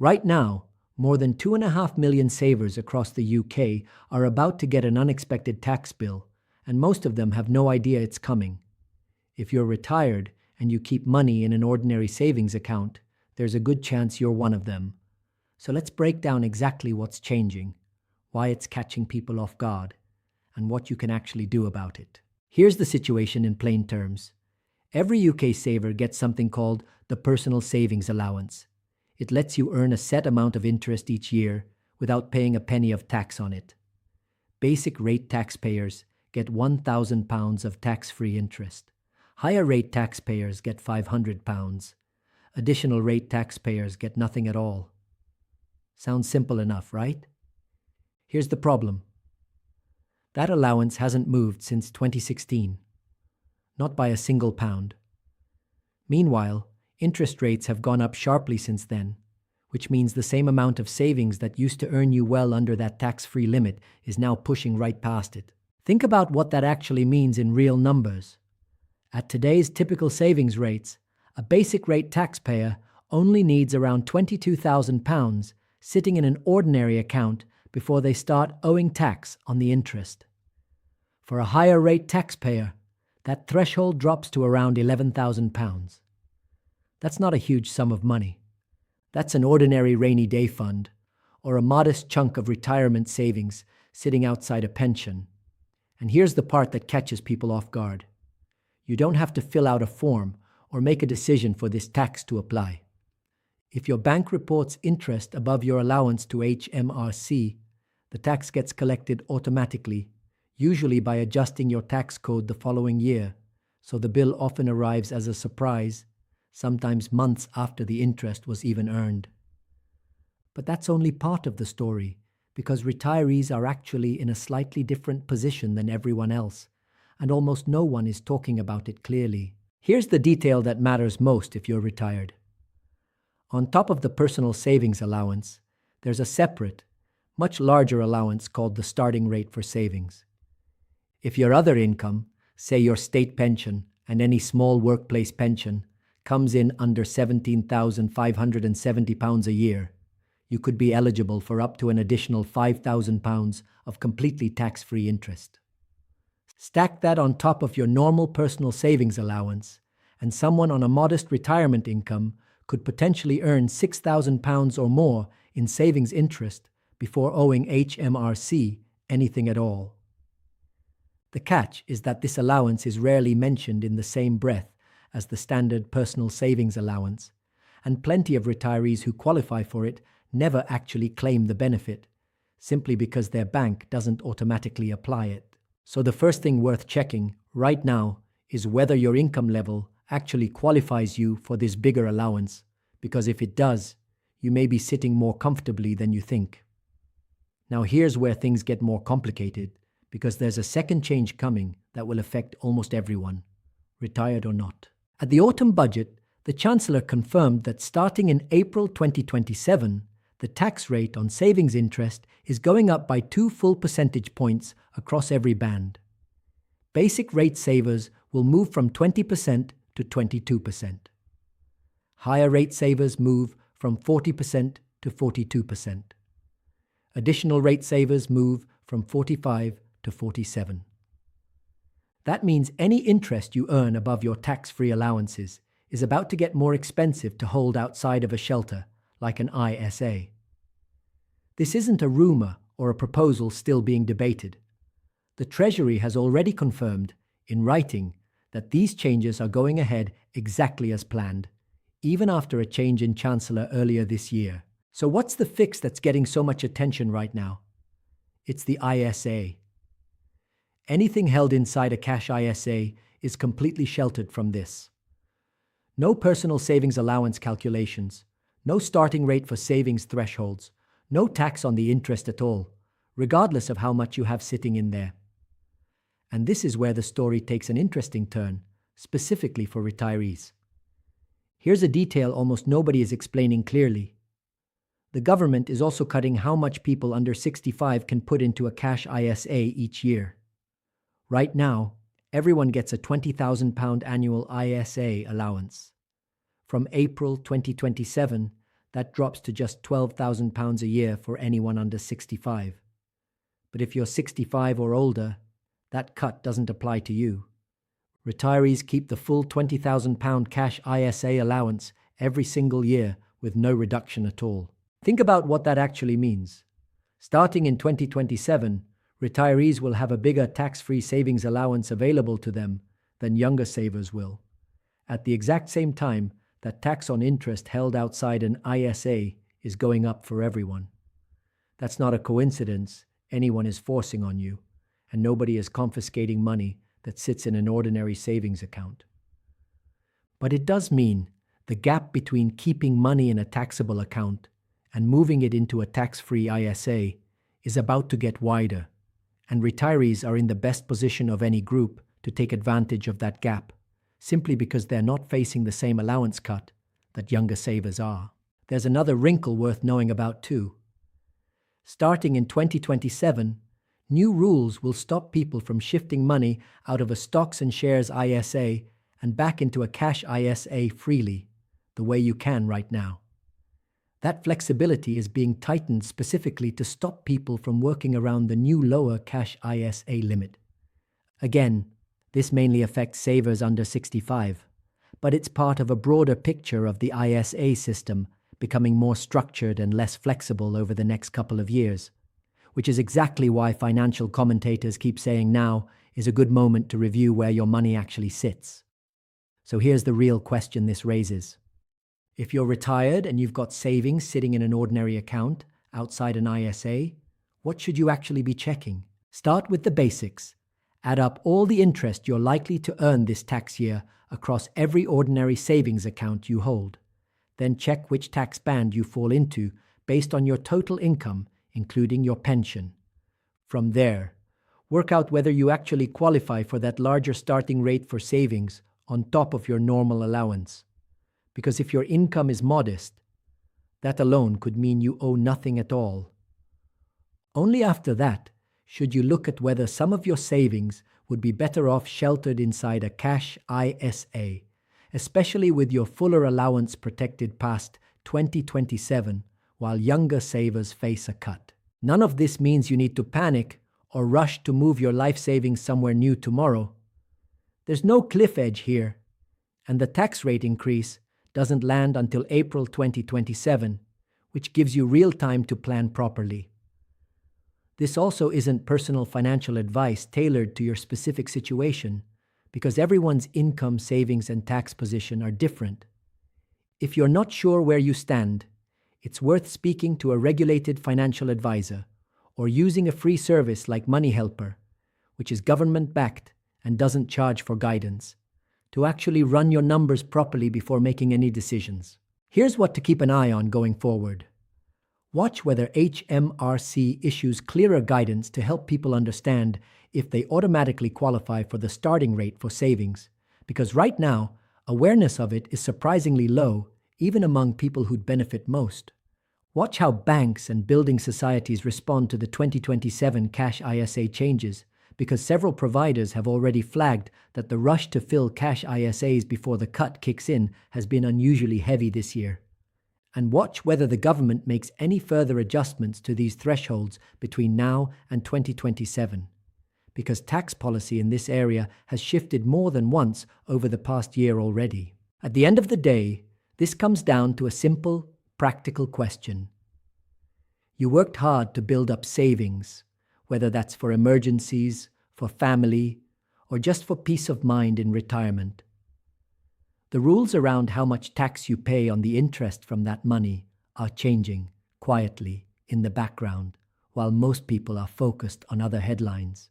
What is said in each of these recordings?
Right now, more than 2.5 million savers across the UK are about to get an unexpected tax bill, and most of them have no idea it's coming. If you're retired and you keep money in an ordinary savings account, there's a good chance you're one of them. So let's break down exactly what's changing, why it's catching people off guard, and what you can actually do about it. Here's the situation in plain terms. Every UK saver gets something called the Personal Savings Allowance. It lets you earn a set amount of interest each year without paying a penny of tax on it. Basic rate taxpayers get £1,000 of tax-free interest. Higher rate taxpayers get £500. Additional rate taxpayers get nothing at all. Sounds simple enough, right? Here's the problem. That allowance hasn't moved since 2016. Not by a single pound. Meanwhile, interest rates have gone up sharply since then, which means the same amount of savings that used to earn you well under that tax-free limit is now pushing right past it. Think about what that actually means in real numbers. At today's typical savings rates, a basic rate taxpayer only needs around £22,000 sitting in an ordinary account before they start owing tax on the interest. For a higher rate taxpayer, that threshold drops to around £11,000. That's not a huge sum of money. That's an ordinary rainy day fund, or a modest chunk of retirement savings sitting outside a pension. And here's the part that catches people off guard. You don't have to fill out a form or make a decision for this tax to apply. If your bank reports interest above your allowance to HMRC, the tax gets collected automatically, usually by adjusting your tax code the following year, so the bill often arrives as a surprise, sometimes months after the interest was even earned. But that's only part of the story, because retirees are actually in a slightly different position than everyone else, and almost no one is talking about it clearly. Here's the detail that matters most if you're retired. On top of the Personal Savings Allowance, there's a separate, much larger allowance called the starting rate for savings. If your other income, say your state pension and any small workplace pension, comes in under £17,570 a year, you could be eligible for up to an additional £5,000 of completely tax-free interest. Stack that on top of your normal personal savings allowance, and someone on a modest retirement income could potentially earn £6,000 or more in savings interest before owing HMRC anything at all. The catch is that this allowance is rarely mentioned in the same breath as the standard personal savings allowance, and plenty of retirees who qualify for it never actually claim the benefit, simply because their bank doesn't automatically apply it. So the first thing worth checking right now is whether your income level actually qualifies you for this bigger allowance, because if it does, you may be sitting more comfortably than you think. Now here's where things get more complicated, because there's a second change coming that will affect almost everyone, retired or not. At the autumn budget, the Chancellor confirmed that starting in April 2027, the tax rate on savings interest is going up by 2 full percentage points across every band. Basic rate savers will move from 20% to 22%. Higher rate savers move from 40% to 42%. Additional rate savers move from 45% to 47%. That means any interest you earn above your tax-free allowances is about to get more expensive to hold outside of a shelter, like an ISA. This isn't a rumor or a proposal still being debated. The Treasury has already confirmed, in writing, that these changes are going ahead exactly as planned, even after a change in Chancellor earlier this year. So what's the fix that's getting so much attention right now? It's the ISA. Anything held inside a cash ISA is completely sheltered from this. No personal savings allowance calculations, no starting rate for savings thresholds, no tax on the interest at all, regardless of how much you have sitting in there. And this is where the story takes an interesting turn, specifically for retirees. Here's a detail almost nobody is explaining clearly. The government is also cutting how much people under 65 can put into a cash ISA each year. Right now, everyone gets a £20,000 annual ISA allowance. From April 2027, That drops to just £12,000 a year for anyone under 65. But if you're 65 or older, that cut doesn't apply to you. Retirees keep the full £20,000 cash ISA allowance every single year with no reduction at all. Think about what that actually means. Starting in 2027, retirees will have a bigger tax-free savings allowance available to them than younger savers will. At the exact same time that tax on interest held outside an ISA is going up for everyone. That's not a coincidence anyone is forcing on you, and nobody is confiscating money that sits in an ordinary savings account. But it does mean the gap between keeping money in a taxable account and moving it into a tax-free ISA is about to get wider, and retirees are in the best position of any group to take advantage of that gap, simply because they're not facing the same allowance cut that younger savers are. There's another wrinkle worth knowing about too. Starting in 2027, new rules will stop people from shifting money out of a stocks and shares ISA and back into a cash ISA freely, the way you can right now. That flexibility is being tightened specifically to stop people from working around the new lower cash ISA limit. Again, this mainly affects savers under 65, but it's part of a broader picture of the ISA system becoming more structured and less flexible over the next couple of years, which is exactly why financial commentators keep saying now is a good moment to review where your money actually sits. So here's the real question this raises. If you're retired and you've got savings sitting in an ordinary account outside an ISA, what should you actually be checking? Start with the basics. Add up all the interest you're likely to earn this tax year across every ordinary savings account you hold. Then check which tax band you fall into based on your total income, including your pension. From there, work out whether you actually qualify for that larger starting rate for savings on top of your normal allowance. Because if your income is modest, that alone could mean you owe nothing at all. Only after that should you look at whether some of your savings would be better off sheltered inside a cash ISA, especially with your fuller allowance protected past 2027, while younger savers face a cut. None of this means you need to panic or rush to move your life savings somewhere new tomorrow. There's no cliff edge here, and the tax rate increase doesn't land until April 2027, which gives you real time to plan properly. This also isn't personal financial advice tailored to your specific situation, because everyone's income, savings, and tax position are different. If you're not sure where you stand, it's worth speaking to a regulated financial advisor or using a free service like Money Helper, which is government-backed and doesn't charge for guidance, to actually run your numbers properly before making any decisions. Here's what to keep an eye on going forward. Watch whether HMRC issues clearer guidance to help people understand if they automatically qualify for the starting rate for savings, because right now, awareness of it is surprisingly low, even among people who'd benefit most. Watch how banks and building societies respond to the 2027 cash ISA changes, because several providers have already flagged that the rush to fill cash ISAs before the cut kicks in has been unusually heavy this year. And watch whether the government makes any further adjustments to these thresholds between now and 2027, because tax policy in this area has shifted more than once over the past year already. At the end of the day, this comes down to a simple, practical question. You worked hard to build up savings, whether that's for emergencies, for family, or just for peace of mind in retirement. The rules around how much tax you pay on the interest from that money are changing quietly in the background, while most people are focused on other headlines.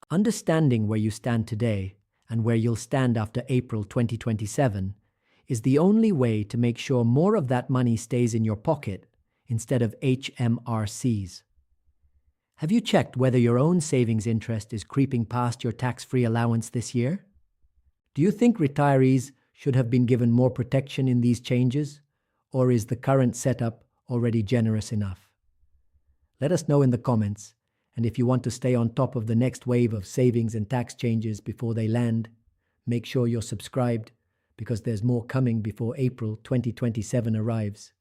Understanding where you stand today and where you'll stand after April 2027 is the only way to make sure more of that money stays in your pocket instead of HMRC's. Have you checked whether your own savings interest is creeping past your tax-free allowance this year? Do you think retirees should have been given more protection in these changes, or is the current setup already generous enough? Let us know in the comments, and if you want to stay on top of the next wave of savings and tax changes before they land, make sure you're subscribed, because there's more coming before April 2027 arrives.